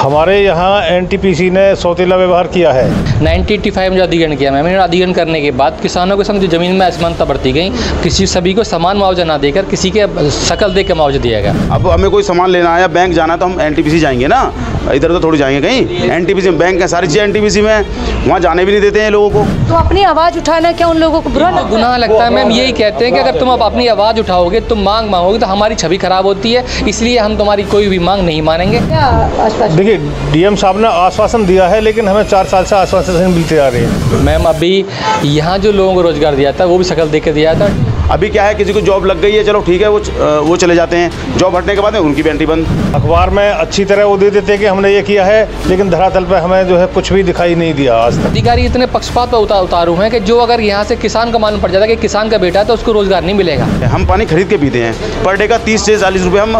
हमारे यहाँ एनटीपीसी ने सौतेला व्यवहार किया है। 1985 में जो अधिग्रहण किया मैम, अधिग्रहण करने के बाद किसानों के संग जो ज़मीन में असमानता बढ़ती गई, किसी सभी को समान मुआवजा ना देकर किसी के शकल देख के मुआवजा दिया गया। अब हमें कोई सामान लेना है या बैंक जाना है तो हम एनटीपीसी जाएंगे ना, इधर उधर थोड़ी जाएंगे कहीं। एनटीपीसी में बैंक है, सारी चीज़ें एनटीपीसी में, वहाँ जाने भी नहीं देते हैं लोगों को। तो अपनी आवाज़ उठाना क्या उन लोगों को बुरा गुनाह लगता है मैम? यही कहते हैं कि अगर तुम अपनी आवाज़ उठाओगे, तुम मांग मांगोगे तो हमारी छवि खराब होती है, इसलिए हम तुम्हारी कोई भी मांग नहीं मानेंगे। देखिए, डीएम साहब ने आश्वासन दिया है, लेकिन हमें 4 साल से आश्वासन मिलते आ रहे हैं। मैम अभी यहाँ जो लोगों को रोजगार दिया था वो भी शकल देकर दिया था। अभी क्या है, किसी को जॉब लग गई है, चलो ठीक है, वो चले जाते हैं, जॉब हटने के बाद उनकी भी एंट्री बंद। अखबार में अच्छी तरह वो दे देते कि हमने ये किया है, लेकिन धरातल पर हमें जो है कुछ भी दिखाई नहीं दिया आज तक। अधिकारी इतने पक्षपात पर उतारू हैं कि जो अगर यहाँ से किसान को मालूम पड़ जाता है कि किसान का बेटा है तो उसको रोजगार नहीं मिलेगा। हम पानी खरीद के पीते हैं, पर डे का 30 से 40 रुपये हम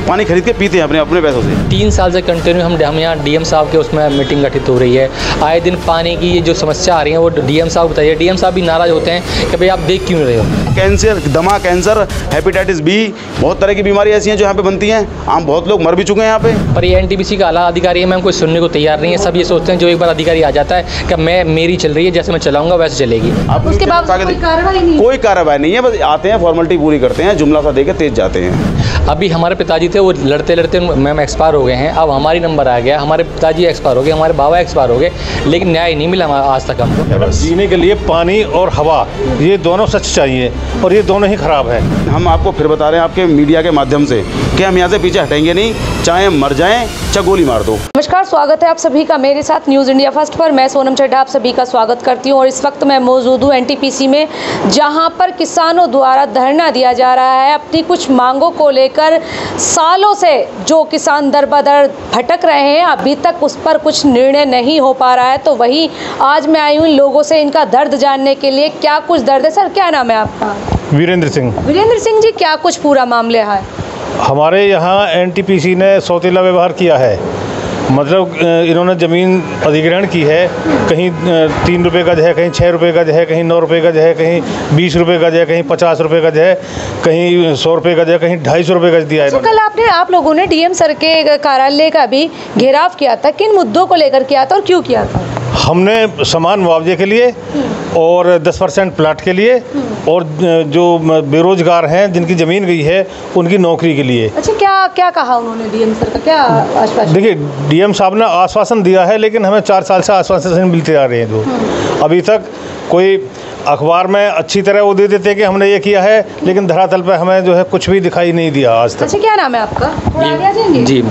पानी खरीद के पीते हैं अपने पैसों से। 3 साल से कंटिन्यू हम यहाँ डीएम साहब के उसमें मीटिंग गठित हो रही है। आए दिन पानी की ये जो समस्या आ रही है वो डीएम साहब बताइए। डीएम साहब भी नाराज होते हैं कि भाई आप देख क्यों रहे हो। कैंसर, दमा कैंसर, हेपेटाइटिस बी, बहुत तरह की बीमारी ऐसी हैं जो यहाँ पे बनती हैं। हम बहुत लोग मर भी चुके हैं यहाँ पे। पर ये एनटीपीसी का आला अधिकारी है मैम, कोई सुनने को तैयार नहीं है। सब ये सोचते हैं जो एक बार अधिकारी आ जाता है कि मेरी चल रही है, जैसे मैं चलाऊंगा वैसे चलेगी। उसके बाद कोई कार्रवाई नहीं है, बस आते हैं, फॉर्मेलिटी पूरी करते हैं, जुमला सा देकर तेज जाते हैं। अभी हमारे पिताजी थे, वो लड़ते लड़ते मैम एक्सपायर हो गए हैं। अब हमारी नंबर आ गया, हमारे पिताजी एक्सपायर हो गए, हमारे बाबा एक्सपायर हो गए, लेकिन न्याय नहीं मिला आज तक हमको। जीने के लिए पानी और हवा, ये दोनों सच चाहिए, और ये दोनों ही खराब है। हम आपको फिर बता रहे हैं आपके मीडिया के माध्यम से कि हम यहाँ से पीछे हटेंगे नहीं, चाहे मर जाएं चाहे गोली मार दो। नमस्कार, स्वागत है आप सभी का मेरे साथ न्यूज़ इंडिया फर्स्ट पर। मैं सोनम चड्ढा आप सभी का स्वागत करती हूँ और इस वक्त मैं मौजूद हूँ एनटीपीसी में, जहाँ पर किसानों द्वारा धरना दिया जा रहा है अपनी कुछ मांगों को लेकर। सालों से जो किसान दर बदर भटक रहे हैं, अभी तक उस पर कुछ निर्णय नहीं हो पा रहा है। तो वही आज मैं आई हूँ लोगों से इनका दर्द जानने के लिए। क्या कुछ दर्द है सर? क्या नाम है आपका? वीरेंद्र सिंह। वीरेंद्र सिंह जी, क्या कुछ पूरा मामला है? हमारे यहाँ एनटीपीसी ने सौतेला व्यवहार किया है। मतलब इन्होंने ज़मीन अधिग्रहण की है, कहीं 3 रुपये गज है, कहीं 6 रुपये गज है, कहीं 9 रुपये गज है, कहीं 20 रुपये गज है, कहीं 50 रुपये गज है, कहीं 100 रुपये गज है, कहीं 250 रुपये गज दिया है। तो कल आप लोगों ने डीएम सर के कार्यालय का भी घेराव किया था, किन मुद्दों को लेकर किया था और क्यों किया था? हमने समान मुआवजे के लिए और 10% प्लाट के लिए, और जो बेरोजगार हैं जिनकी ज़मीन गई है उनकी नौकरी के लिए। अच्छा, क्या कहा उन्होंने डीएम सर का? क्या आश्वासन? देखिए, डीएम साहब ने आश्वासन दिया है, लेकिन हमें 4 साल से आश्वासन मिलते आ रहे हैं। जो अभी तक कोई अखबार में अच्छी तरह वो दे देते कि हमने ये किया है, लेकिन धरातल पर हमें जो है कुछ भी दिखाई नहीं दिया आज तक। अच्छा, क्या नाम है आपका? जी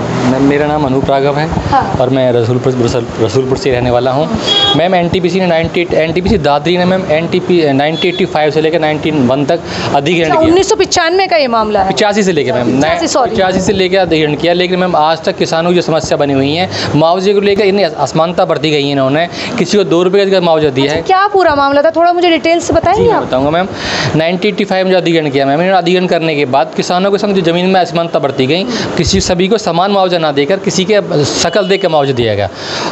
मेरा नाम अनूप राघव है। हाँ। और मैं रसूलपुर से रहने वाला हूँ। मैम एनटीपीसी दादरी ने मैम 1985 से लेकर 1991 तक अधिग्रहण किया। 1995 का ये मामला है? 85 से लेकर मैम 85 से लेकर अधिग्रहण किया, लेकिन मैम आज तक किसानों की जो समस्या बनी हुई है, मुआवजे को लेकर इतनी असमानता बढ़ती गई है। इन्होंने किसी को 2 रुपये का मुआवजा दिया है। क्या पूरा मामला था, थोड़ा मुझे डिटेल से बताएंगे आप? बताऊंगा मैम। 1985 में जो अधिग्रहण किया मैम, अधिग्रहण करने के बाद किसानों के संग जो ज़मीन में असमानता बढ़ती गई, किसी सभी को समान मुआवजा ना देकर किसी के शकल देख के मुआवजा दिया गया।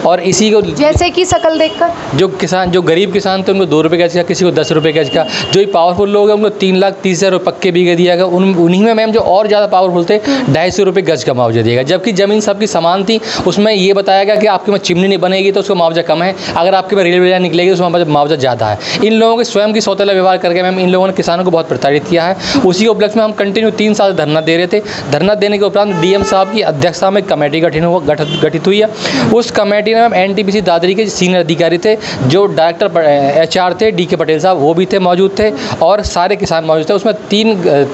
और इसी को जैसे कि शकल देखकर जो गरीब किसान थे उनको 2 रुपये गज का, किसी को 10 रुपये गज का, जो पावरफुल लोग हैं उनको 3,30,000 पक्के बीघे दिया गया। उन्हीं में मैम जो और ज़्यादा पावरफुल थे 250 रुपये गज का मुआवजा दिया गया। जबकि ज़मीन सबकी समान थी, उसमें ये बताया गया कि आपके में चिमनी नहीं बनेगी तो उसका मुआवजा कम है, अगर आपके में रेलवे लाइन निकलेगी तो उसमें मुआवजा ज़्यादा है। इन लोगों के स्वयं की सौतेला व्यवहार करके मैम इन लोगों ने किसानों को बहुत प्रताड़ित किया है। उसी के उपलक्ष्य में हम कंटिन्यू 3 साल धरना दे रहे थे। धरना देने के उपरांत डीएम साहब की अध्यक्षता में कमेटी गठित हुई है। उस कमेटी में मैम एनटीपीसी दादरी के सीनियर अधिकारी थे, जो डायरेक्टर HR थे DK पटेल साहब, वो भी थे, मौजूद थे, और सारे किसान मौजूद थे। उसमें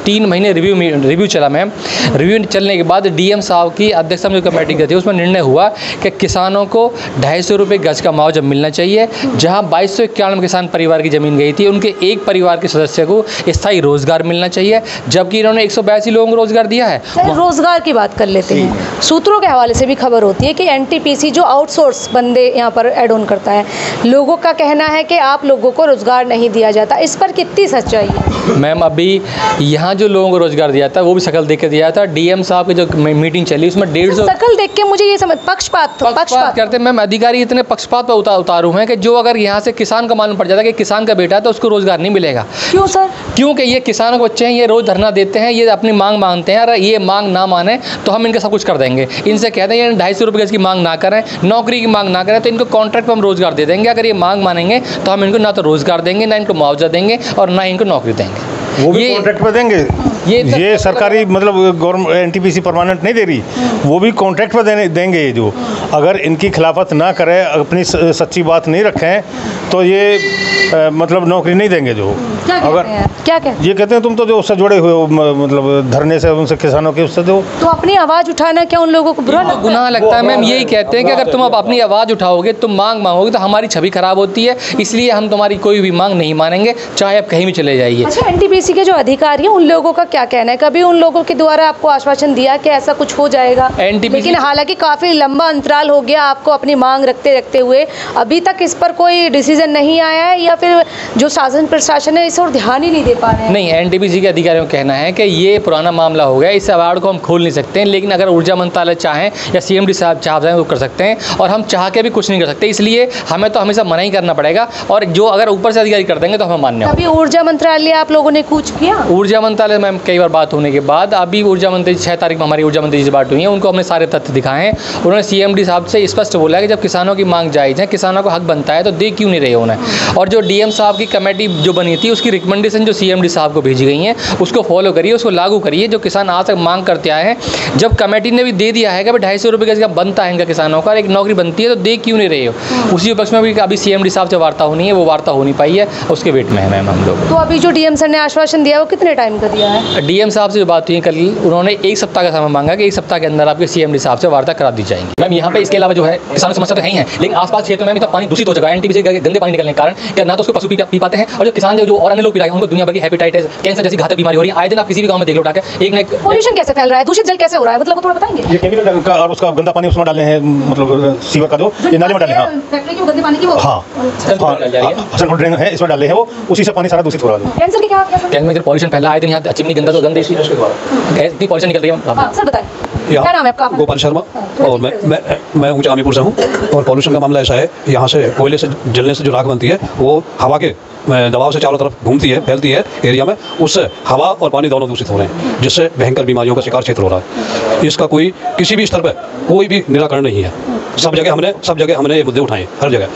3 महीने रिव्यू चला मैम। रिव्यू चलने के बाद डीएम साहब की अध्यक्षता में जो कमेटी गई थी उसमें निर्णय हुआ कि किसानों को 250 रुपये गज का मुआवजा मिलना चाहिए। जहाँ 2291 किसान परिवार की ज़मीन गई थी, उनके एक परिवार के सदस्य को स्थायी रोजगार मिलना चाहिए, जबकि इन्होंने 182 लोगों को रोजगार दिया है। रोजगार की बात कर लेते हैं। सूत्रों के हवाले से भी खबर होती है कि एनटीपीसी जो आउटसोर्स बंदे यहाँ पर एड ऑन करता है, लोगों का कहना है कि आप लोगों को रोजगार नहीं दिया जाता। इस पर कितनी सच्चाई है? मैम अभी यहाँ जो लोगों को रोजगार दिया था वो भी शकल देख के दिया था। डीएम साहब की जो मीटिंग चली उसमें 150 शकल देख के मुझे ये समझ पक्षपात करते। मैम अधिकारी इतने पक्षपात पर उतारू हैं कि जो अगर यहाँ से किसान का मालूम पड़ जाता है कि किसान का बेटा तो उसको रोज़गार नहीं मिलेगा। क्यों सर? क्योंकि ये किसानों के बच्चे हैं, ये रोज़ धरना देते हैं, ये अपनी मांग मांगते हैं, अगर ये मांग ना माने तो हम इनका सब कुछ कर देंगे। इनसे कहते हैं ये 250 रुपये गज की मांग ना करें, नौकरी की मांग ना करें, तो इनको कॉन्ट्रैक्ट पर हम रोज़गार दे देंगे। अगर ये मांग मानेंगे तो हम इनको ना तो रोज़गार देंगे, ना इनको मुआवजा देंगे और ना इनको नौकरी देंगे। वो भी कॉन्ट्रैक्ट पे देंगे। ये सरकारी मतलब गवर्नमेंट एनटीपीसी परमानेंट नहीं दे रही, वो भी कॉन्ट्रैक्ट पे देंगे। ये जो अगर इनकी खिलाफत ना करें, अपनी सच्ची बात नहीं रखें तो ये मतलब नौकरी नहीं देंगे। जो अगर क्या कहते हैं? ये कहते हैं तुम तो जो उससे जुड़े हुए हो, मतलब धरने से, उनसे किसानों के उससे दो, तो अपनी आवाज़ उठाना क्या उन लोगों को बुरा लगता है? गुनाह लगता है मैम। यही कहते हैं कि अगर तुम अब अपनी आवाज़ उठाओगे, तुम मांग मांगोगे तो हमारी छवि खराब होती है, इसलिए हम तुम्हारी कोई भी मांग नहीं मानेंगे, चाहे आप कहीं भी चले जाइए। अच्छा, एनटीपीसी के जो अधिकारी हैं उन लोगों का क्या कहना है? कभी उन लोगों के द्वारा आपको आश्वासन दिया कि ऐसा कुछ हो जाएगा? लेकिन हालांकि काफ़ी लंबा अंतराल हो गया आपको अपनी मांग रखते रखते हुए, अभी तक इस पर कोई डिसीजन नहीं आया है, या फिर जो शासन प्रशासन है इस और ध्यान ही नहीं दे पा रहे हैं? नहीं, एनटीपीसी के अधिकारियों का कहना है कि ये पुराना मामला हो गया, इस अवार्ड को हम खोल नहीं सकते हैं, लेकिन अगर ऊर्जा मंत्रालय चाहें या सीएमडी साहब चाहें वो कर सकते हैं, और हम चाह के भी कुछ नहीं कर सकते, इसलिए हमें तो हमेशा मना ही करना पड़ेगा। और जो अगर ऊपर से अधिकारी कर देंगे तो हमें मान्य होगा। अभी ऊर्जा मंत्रालय आप लोगों ने कुछ किया? ऊर्जा मंत्रालय में कई बार बात होने के बाद अभी ऊर्जा मंत्री 6 तारीख में हमारी ऊर्जा मंत्री से बात हुई है, उनको हमने सारे तथ्य दिखाए हैं। उन्होंने सीएमडी साहब से स्पष्ट बोला कि जब किसानों की मांग जायज़ है, किसानों को हक बनता है, तो दे क्यों नहीं रहे उन्हें। और जो डीएम साहब की कमेटी जो बनी थी, उसकी रिकमेंडेशन जो सीएमडी साहब को भेजी गई हैं, उसको फॉलो करिए, उसको लागू करिए। जो किसान आज तक मांग करते आए हैं, जब कमेटी ने भी दे दिया है कि 250 रुपये गज का बनता है इनका किसानों का, एक नौकरी बनती है, तो दे क्यों नहीं रहे हो। उसी पक्ष में भी अभी सीएमडी साहब से वार्ता होनी है, वो वार्ता हो नहीं पाई है, उसके वेट में है मैम हम लोग। तो अभी जो डीएम सर ने आश्वासन दिया वो कितने टाइम का दिया है? डीएम साहब से जो बात हुई कल, उन्होंने 1 सप्ताह का समय मांगा कि 1 सप्ताह के अंदर आपके सीएमडी साहब से वार्ता करा दी जाएगी। मैम यहाँ पे इसके अलावा जो है किसानों की समस्या तो है ही है, लेकिन आसपास क्षेत्र में इतना पानी दूषित हो चुका है एनटीपीसी के गंदे पानी निकलने के कारण, कि ना तो उसको पशु पी पाते हैं, और जो किसान जो और अन्य लोग पी रहे हैं उनको दुनिया भर की हेपेटाइटिस, कैंसर जैसी घातक बीमारी हो रही है। आए दिन आप किसी भी गांव में देख लो उठा के एक न एक पोल्यूशन कैसे फैल रहा है, दूषित जल कैसे हो रहा है, मतलब थोड़ा बताएंगे? ये केमिकल का और उसका गंदा पानी उसमें डालने हैं, मतलब सीवर का जो ये नाले में डाले हैं। फैक्ट्री के गंदे पानी की वो सेंट्रल ड्रेन है, इसमें डाले हैं, वो उसी से पानी सारा दूषित हो रहा है। कैंसर के क्या कैंसर पॉल्यूशन फैला है, यहाँ चिमनी गंदा तो गंदे इतनी पॉल्यूशन निकल रही है। सर बताएं, क्या नाम है आपका? गोपाल शर्मा, और मैं ऊंचा आमीपुर से हूँ। और पॉल्यूशन का मामला ऐसा है, यहाँ से कोयले से जलने से जो राख बनती है वो हवा के दबाव से चारों तरफ घूमती है, फैलती है एरिया में, उससे हवा और पानी दोनों दूषित हो रहे हैं, जिससे भयंकर बीमारियों का शिकार क्षेत्र हो रहा है। इसका कोई किसी भी स्तर पर कोई भी निराकरण नहीं है। सब जगह हमने ये मुद्दे उठाए, हर जगह।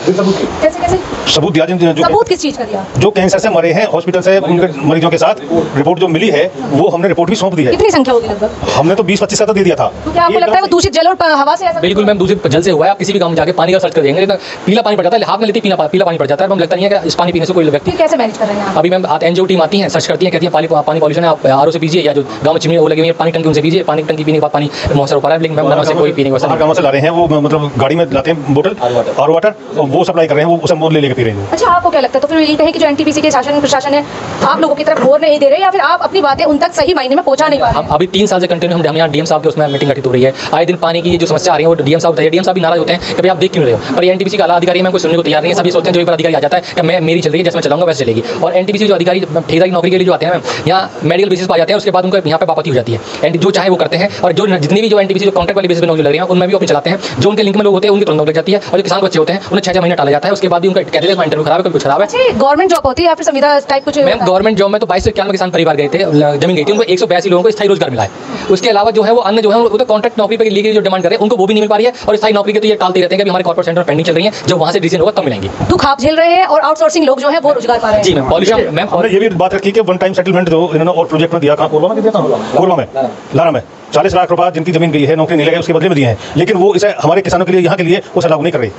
कैसे सबूत दिया, सबूत किस चीज़ का दिया? जो कैंसर से मरे हैं हॉस्पिटल से, उनके मरीजों के साथ रिपोर्ट जो मिली है वो हमने रिपोर्ट भी सौंप दी है। कितनी संख्या होगी लगभग? हमने तो 20-25 का तो दे दिया था। तो क्या आपको लगता है वो दूषित जल और हवा से ऐसा? बिल्कुल मैम, दूषित जल से हुआ है। आप किसी भी गांव में जाके पानी का सर्च कर देंगे तो पीला पानी पड़ जाता है, हाथ में लेते पीला पानी पड़ जाता है। हमें लगता नहीं है कि इस पानी पीने से कोई व्यक्ति कैसे मैनेज कर रहे हैं? अभी मैम एनजीओ टीम आती है, सर्च करती है, कहती है पानी पॉल्यूशन है, आप आरओ से पीजिए, या जो गांव में चिमनी वो लगी हुई है पानी टंकी उनसे पीजिए। पानी टंकी पीने के बाद पानी मौसम हो पा रहा है, लेकिन मैम से कोई पीने का गाँव से ला रहे हैं, वो मतलब गाड़ी में लाते हैं बोतल और वाटर, वो सप्लाई कर रहे हैं, वो उसे मोल ले लेके पी रहे हैं। अच्छा, आपको क्या लगता है? तो फिर ये कहें कि जो एनटीपीसी के शासन प्रशासन है आप लोगों की तरफ गौर नहीं दे रहे, या फिर आप अपनी बातें उन तक सही मायने में पहुंचा नहीं पा रहे? अभी 3 साल से कंटिन्यू हम यहाँ डीएम साहब के उसमें मीटिंग गठित हो रही है। आए दिन पानी की जो समस्या आ रही है वो डीएम साहब भी नाराज होते हैं कि भाई आप देख क्यों रहे हो। पर एनटीपीसी का आला अधिकारी में कोई सुनने को तैयार नहीं है। सभी सोचते हैं जो एक बार अधिकारी आ जाता है कि मैं मेरी चल रही है, जैसे मैं चलाऊंगा वैसे चलेगी। और एनटीपीसी जो अधिकारी ठेकेदारी नौकरी के लिए जो आते हैं यहाँ मेडिकल बेसिस पर आ जाते हैं, उसके बाद उनको यहाँ पे वापसी हो जाती है, जो चाहे वो करते हैं। और जो जितनी भी जो एनटीपीसी जो कॉन्ट्रैक्ट वाली बेसिस पर नौकरी लग रही है उनमें भी अपने चलाते हैं। जो उनके लिंक में लोग होते हैं उनकी तुरंत नौकरी लग जाती है, और जो किसान बच्चे होते हैं उन्हें 6 महीने टाला जाता है। उसके बाद भी उनका कहते हैं इंटरव्यू खराब है, कुछ खराब है। गवर्नमेंट जॉब होती है या फिर संविदा टाइप कुछ? मैम गवर्नमेंट जॉब में तो 22 से 91 किसान परिवार गए थे, जमीन गई थी, उनको 182 लोगों को स्थायी रोजगार मिला है। उसके अलावा जो है वो अन्य जो है वो तो कॉन्ट्रैक्ट नौकरी पर लिए जो डिमांड कर रहे हैं उनको वो भी नहीं मिल पा रही है, और स्थायी नौकरी के तो ये टालते रहते हैं कि हमारे कॉर्पोरेट सेंटर में पेंडिंग चल रही है, जब वहाँ से डिसीजन होगा तब मिलेंगी। दुख आप झेल रहे हैं और आउटसोर्सिंग लोग जो है वो रोजगार पा रहे हैं। जी मैम, पॉल्यूशन मैम। हमने ये भी बात रखी कि वन टाइम सेटलमेंट जो इन्होंने और प्रोजेक्ट में दिया, कहाँ कोरबा में दिया था, कोरबा में, लारा में 40 लाख रुपए जिनकी जमीन गई है, नौकरी नहीं लगी, उसके बदले में दिए हैं, लेकिन वो इसे हमारे किसानों के लिए यहाँ के लिए वो लागू नहीं कर रही।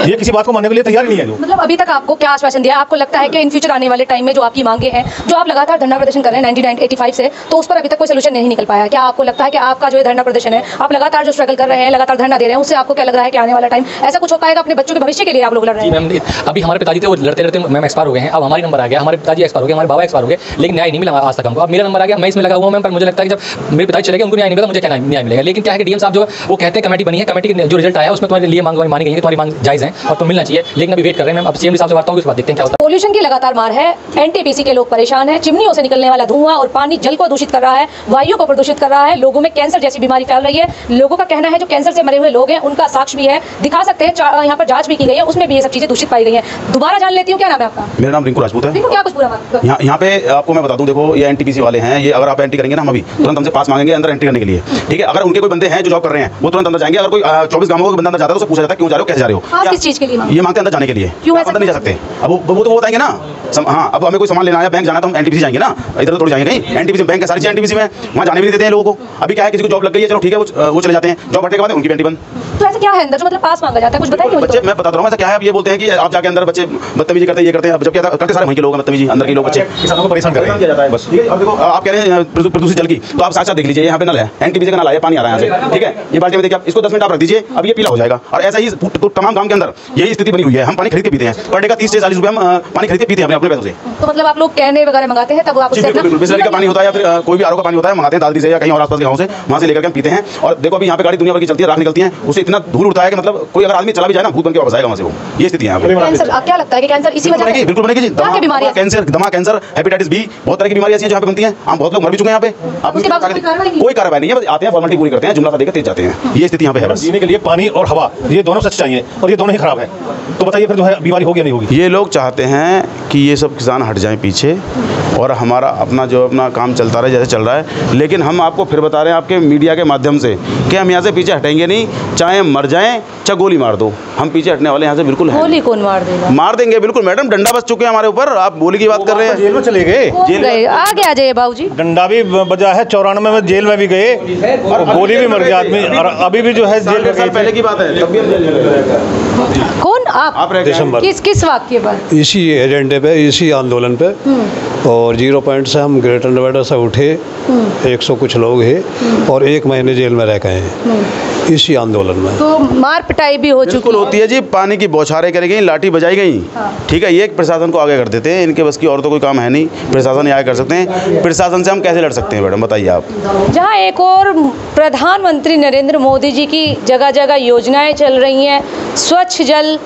ये किसी बात को मानने के लिए तैयार नहीं है। जो मतलब अभी तक आपको क्या आश्वासन दिया? आपको लगता है कि इन फ्यूचर आने वाले टाइम में जो आपकी मांगे हैं, जो आप लगातार धरना प्रदर्शन कर रहे हैं 1985 से, तो उस पर अभी तक कोई सोल्यूशन नहीं निकल पाया? क्या आपको लगता है कि आपका जो धरना प्रदर्शन है, आप लगातार जो स्ट्रगल कर रहे हैं, लगातार धरना दे रहे हैं, उससे आपको क्या लग रहा है कि आने वाला टाइम ऐसा कुछ हो पाएगा? अपने बच्चों के भविष्य के लिए आप लोग लड़ रहे हैं। मैम अभी हमारे पिताजी थे, वो लड़ते लड़ते मैम एक्सपायर हो गए हैं। अब हमारी नंबर आ गया, हमारे पिताजी एक्सपायर हो गए, हमारे बाबा एक्सपायर हो गए, लेकिन न्याय नहीं मिला आज तक हमको। अब मेरा नंबर आ गया, मैं इसमें लगा हुआ हूं। पर मुझे लगता है कि जब मेरे पिताजी चले गए उनको न्याय नहीं मिला, मुझे क्या न्याय मिलेगा। लेकिन क्या है कि डीएम साहब जो वो कहते हैं कमेटी बनी है, कमेटी जो रिजल्ट आया उसमें तुम्हारे लिए मांग मानी गई है, तुम्हारी मांग जायज हैं और तो मिलना चाहिए, लेकिन अभी वेट कर रहे हैं मैम। अब सीएम साहब से वार्ता होगी, उसके बाद देखते हैं क्या होता है। पोल्यूशन की लगातार मार है, एनटीपीसी के लोग परेशान हैं, चिमनियों से निकलने वाला धुआं और पानी जल को दूषित कर रहा है, वायु को प्रदूषित कर रहा है, लोगों में कैंसर जैसी बीमारी फैल रही है। लोगों का कहना है जो कैंसर से मरे हुए लोग हैं उनका साक्ष्य भी है, दिखा सकते हैं, यहाँ पर जांच भी की गई है, उसमें भी ये सब चीजें दूषित पाई गई हैं। दोबारा जान लेती हूँ, क्या नाम है आपका? मेरा नाम रिंकू राजपूत है। क्या कुछ पूरा यहाँ पे आपको मैं बता दूं, देखो ये एनटीपीसी वाले हैं, ये अगर आप एंट्री करेंगे ना, हम अभी तुरंत हमसे पास मांगेंगे अंदर एंट्री करने के लिए, ठीक है। अगर उनके कोई बंदे हैं जो जॉब कर रहे हैं वो तुरंत अंदर जाएंगे। अगर कोई 24 गांवों का बंदा अंदर जाता है तो उससे पूछा जाता है क्यों जा रहे हो, कैसे जा रहे हो, किस चीज के लिए ये मांगते हैं अंदर जाने के लिए। क्यों अंदर नहीं जा सकते? अब वो तो बताएंगे ना। हाँ, अब हमें कोई सामान लेना है, बैंक जाना, तो हम एनटीपीसी जाएंगे ना, इधर तो थोड़ी जाएंगे कहीं। एनटीपीसी बैंक है, सारी चीजें एनटीपीसी में, वहाँ जाने भी नहीं देते हैं लोगों को। अभी क्या है, किसी को जॉब लग गई है, चलो ठीक है, वो चले जाते हैं, जॉब हटने के बाद उनकी एंट्री बंद। तो ऐसा क्या है अंदर जो मतलब पास मांगा जाता है, कुछ बताइए। बच्चे मैं बता रहा हूँ ऐसा क्या है। अब ये बोलते हैं कि आप जाके अंदर बच्चे बदतमीजी करते हैं, ये करते हैं, जबकि करते सारे वहीं के लोग बदतमीजी, अंदर के लोग बच्चे किसानों को परेशान कर रहे हैं बस, ठीक है। अब देखो आप कह रहे हैं प्रदूषित जल की, तो आप साथ साथ देख लीजिए, यहाँ पे नल है, एनटीपीसी का नल है, पानी आ रहा है यहाँ से, ठीक है। ये बाल्टी में देखिए, इसको 10 मिनट आप रख दीजिए, अब ये पीला हो जाएगा। और ऐसा ही तमाम गांव के अंदर यही स्थिति बनी हुई है। हम पानी खरीद के पीते हैं, पर डे का 30 से 40 रुपये हम पानी खरीद के पीते हैं अपने पैसों से। तो मतलब आप लोग कहने वगैरह मंगाते हैं तब आप उससे बिल्कुल बिस्लरी का पानी होता है या फिर कोई भी आरओ का पानी होता है, मंगाते हैं दादी से या कहीं और आसपास के गाँव से, वहाँ से लेकर के हम पीते हैं। और देखो अभी यहाँ पे गाड़ी दुनिया भर की चलती है, राख निकलती है, उससे इतना धूल उड़ता है कि मतलब कोई अगर आदमी चला भी जाए ना, भूत बन के वापस आएगा वहाँ से। वो ये स्थिति है। कैंसर क्या लगता है कि कैंसर इसी वजह से? बिल्कुल बनेगी जी। कैंसर, दमा कैंसर, हेपेटाइटिस बी, बहुत तरह की बीमारी ऐसी है जो यहाँ पे बनती है। हम बहुत लोग मर भी चुके हैं यहाँ पे। कोई कार्रवाई नहीं है, बस आते हैं, फॉर्मेलिटी पूरी करते हैं, जुमला सा देकर तेज जाते हैं। ये स्थिति यहाँ पे है। बस जीने के लिए पानी और हवा ये दोनों सच चाहिए, और ये दोनों ही खराब है। तो बताइए फिर जो है बीमारी होगी या नहीं होगी? ये लोग चाहते हैं कि ये सब किसान हट जाएं पीछे और हमारा अपना काम चलता रहे जैसे चल रहा है। लेकिन हम आपको फिर बता रहे हैं आपके मीडिया के माध्यम से कि हम यहाँ से पीछे हटेंगे नहीं, चाहे मर जाएं चाहे गोली मार दो, हम पीछे हटने वाले यहाँ से बिल्कुल हैं। गोली कौन मार देगा? मार देंगे बिल्कुल मैडम, डंडा बस चुके हैं हमारे ऊपर, आप गोली की बात कर रहे हैं। जेल में चले गए, आगे आ जाइए बाबूजी। डंडा भी बजा है, 94 में जेल में भी गए और गोली भी मर गया आदमी, और अभी भी जो है जेल में। साल पहले की बात है, तब भी हम जेल में रहेगा। कौन आप दिसंबर किस वाक्य पर? इसी एजेंडे पे, इसी आंदोलन पे, और 0 पॉइंट से हम ग्रेटर नोएडा से उठे, 100 कुछ लोग हैं और 1 महीने जेल में रह गए हैं इसी आंदोलन में। तो मार पिटाई भी हो चुकी होती है जी, पानी की बौछारें करी गई, लाठी बजाई गई, ठीक है। ये प्रशासन को आगे कर देते हैं, इनके बस की और तो कोई काम है नहीं, प्रशासन ही आगे कर सकते हैं। प्रशासन से हम कैसे लड़ सकते हैं मैडम, बताइए आप। जहाँ एक और प्रधानमंत्री नरेंद्र मोदी जी की जगह जगह योजनाएं चल रही हैं, स्वच्छ जल,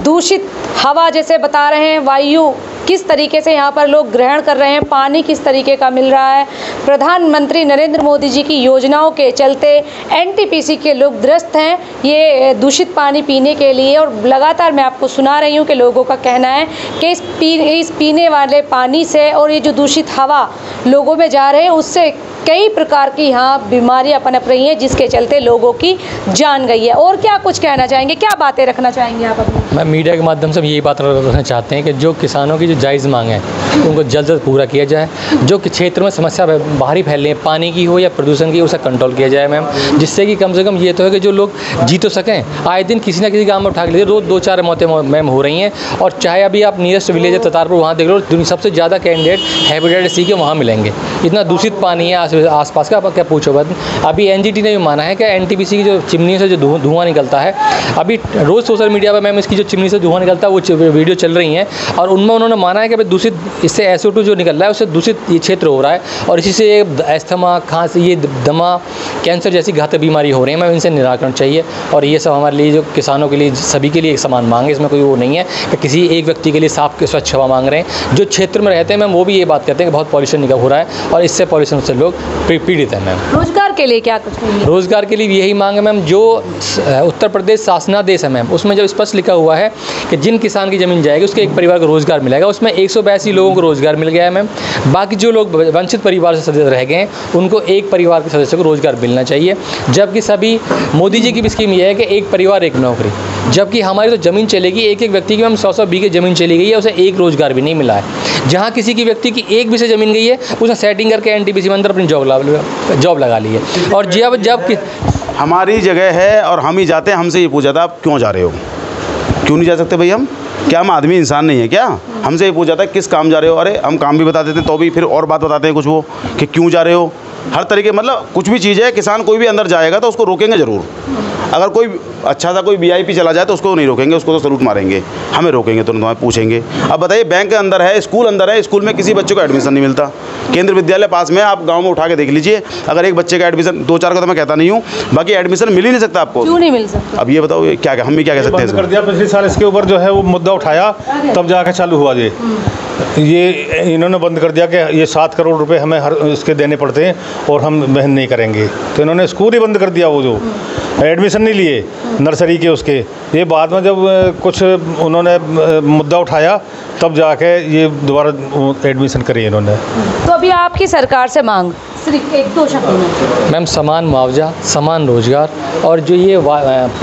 दूषित हवा जैसे बता रहे हैं, वायु किस तरीके से यहाँ पर लोग ग्रहण कर रहे हैं, पानी किस तरीके का मिल रहा है। प्रधानमंत्री नरेंद्र मोदी जी की योजनाओं के चलते एनटीपीसी के लोग त्रस्त हैं ये दूषित पानी पीने के लिए। और लगातार मैं आपको सुना रही हूँ कि लोगों का कहना है कि इस पीने वाले पानी से और ये जो दूषित हवा लोगों में जा रहे हैं उससे कई प्रकार की यहाँ बीमारियाँ पनप रही हैं, जिसके चलते लोगों की जान गई है। और क्या कुछ कहना चाहेंगे, क्या बातें रखना चाहेंगे आप अपनी? मैं मीडिया के माध्यम से हम यही बात रखना चाहते हैं कि जो किसानों की जो जायज़ मांग है उनको जल्द से जल्द पूरा किया जाए। जो कि क्षेत्र में समस्या बाहरी फैल रही है, पानी की हो या प्रदूषण की, उसे कंट्रोल किया जाए मैम, जिससे कि कम से कम ये तो है कि जो लोग जी तो सकें। आए दिन किसी न किसी गाँव में उठा के लीजिए, रोज़ 2-4 मौतें मैम हो रही हैं। और चाहे अभी आप नियरेस्ट विलेज है ततारपुर, वहाँ देख लो, सबसे ज़्यादा कैंडिडेट हेपेटाइटिस सी के वहाँ मिलेंगे। इतना दूषित पानी है आसपास का, क्या पूछो बात। अभी एनजीटी ने भी माना है कि एनटीपीसी की जो चिमनी से जो धुआं निकलता है, अभी रोज़ सोशल मीडिया पर मैम इसकी जो चिमनी से धुआं निकलता है वो वीडियो चल रही हैं, और उनमें उन्होंने माना है कि भाई दूषित, इससे SO2 जो निकल रहा है उससे दूषित ये क्षेत्र हो रहा है, और इसी से अस्थमा, खांसी, ये दमा, कैंसर जैसी घातक बीमारी हो रही है। मैम इनसे निराकरण चाहिए, और ये सब हमारे लिए, जो किसानों के लिए, सभी के लिए एक समान मांग है। इसमें कोई वो नहीं है कि किसी एक व्यक्ति के लिए साफ के स्वच्छ हवा मांग रहे हैं। जो क्षेत्र में रहते हैं मैम वो भी ये बात कहते हैं कि बहुत पॉल्यूशन निकल हो रहा है, और इससे पॉल्यूशन से लोग पीड़ित हैं मैम। रोजगार के लिए क्या कुछ नहीं है? रोजगार के लिए भी यही मांग है मैम। जो उत्तर प्रदेश शासनादेश है मैम, उसमें जब स्पष्ट लिखा हुआ है कि जिन किसान की ज़मीन जाएगी उसके एक परिवार को रोजगार मिलेगा, उसमें 182 लोगों को रोजगार मिल गया है मैम। बाकी जो लोग वंचित परिवार से सदस्य रह गए हैं उनको एक परिवार के सदस्य को रोजगार मिलना चाहिए। जबकि सभी मोदी जी की भी स्कीम ये है कि एक परिवार एक नौकरी, जबकि हमारी तो ज़मीन चलेगी एक व्यक्ति की मैम 100 बीघे ज़मीन चली गई है, उसे एक रोजगार भी नहीं मिला है। जहाँ किसी की व्यक्ति की एक बीघे ज़मीन गई है उसने सेटिंग करके एनटीपीसी में अंदर अपनी जॉब लगा ली है। और जब हमारी जगह है और हम ही जाते हैं, हमसे ये पूछा था आप क्यों जा रहे हो, क्यों नहीं जा सकते भाई हम? क्या हम आदमी इंसान नहीं है क्या? हमसे ये पूछा था किस काम जा रहे हो, अरे हम काम भी बता देते हैं तो भी फिर और बात बताते हैं कुछ वो कि क्यों जा रहे हो। हर तरीके मतलब कुछ भी चीज़ है, किसान कोई भी अंदर जाएगा तो उसको रोकेंगे ज़रूर। अगर कोई अच्छा सा कोई VIP चला जाए तो उसको नहीं रोकेंगे, उसको तो सलूट मारेंगे, हमें रोकेंगे तुरंत, हमें पूछेंगे। अब बताइए, बैंक अंदर है, स्कूल अंदर है, स्कूल में किसी बच्चे को एडमिशन नहीं मिलता। केंद्र विद्यालय पास में, आप गाँव में उठा के देख लीजिए, अगर एक बच्चे का एडमिशन, 2-4 का तो मैं कहता नहीं हूँ, बाकी एडमिशन मिल ही नहीं सकता आपको। क्यों नहीं मिल सकता? अब ये बताओ, क्या हम भी क्या कह सकते हैं? बंद कर दिया पिछले साल, इसके ऊपर जो है वो मुद्दा उठाया, तब जाके चालू हुआ ये इन्होंने बंद कर दिया कि ये 7 करोड़ रुपए हमें हर इसके देने पड़ते हैं और हम वहन नहीं करेंगे, तो इन्होंने स्कूल ही बंद कर दिया। वो जो एडमिशन नहीं लिए नर्सरी के उसके, ये बाद में जब कुछ उन्होंने मुद्दा उठाया तब जाके ये दोबारा एडमिशन करी इन्होंने। तो अभी आपकी सरकार से मांग सिर्फ 1-2 शब्दों में। मैम, समान मुआवजा, समान रोजगार और जो ये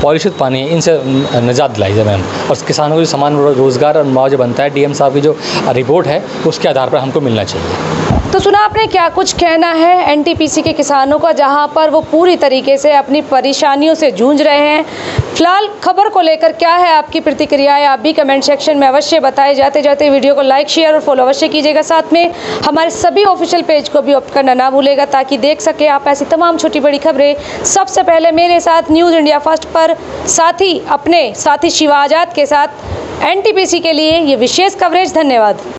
पॉल्यूशन पानी है, इनसे निजात दिलाई जाए मैम, और किसानों को जो समान रोजगार और मुआवजा बनता है, DM साहब की जो रिपोर्ट है उसके आधार पर हमको मिलना चाहिए। तो सुना आपने क्या कुछ कहना है NTPC के किसानों का, जहां पर वो पूरी तरीके से अपनी परेशानियों से जूझ रहे हैं। फिलहाल खबर को लेकर क्या है आपकी प्रतिक्रियाएं, आप भी कमेंट सेक्शन में अवश्य बताए। जाते जाते वीडियो को लाइक, शेयर और फॉलो अवश्य कीजिएगा। साथ में हमारे सभी ऑफिशियल पेज को भी ऑप्ट करना ना भूलेगा, ताकि देख सके आप ऐसी तमाम छोटी बड़ी खबरें सबसे पहले मेरे साथ न्यूज़ इंडिया फर्स्ट पर, साथ ही अपने साथी शिवा आजाद के साथ। NTPC के लिए ये विशेष कवरेज। धन्यवाद।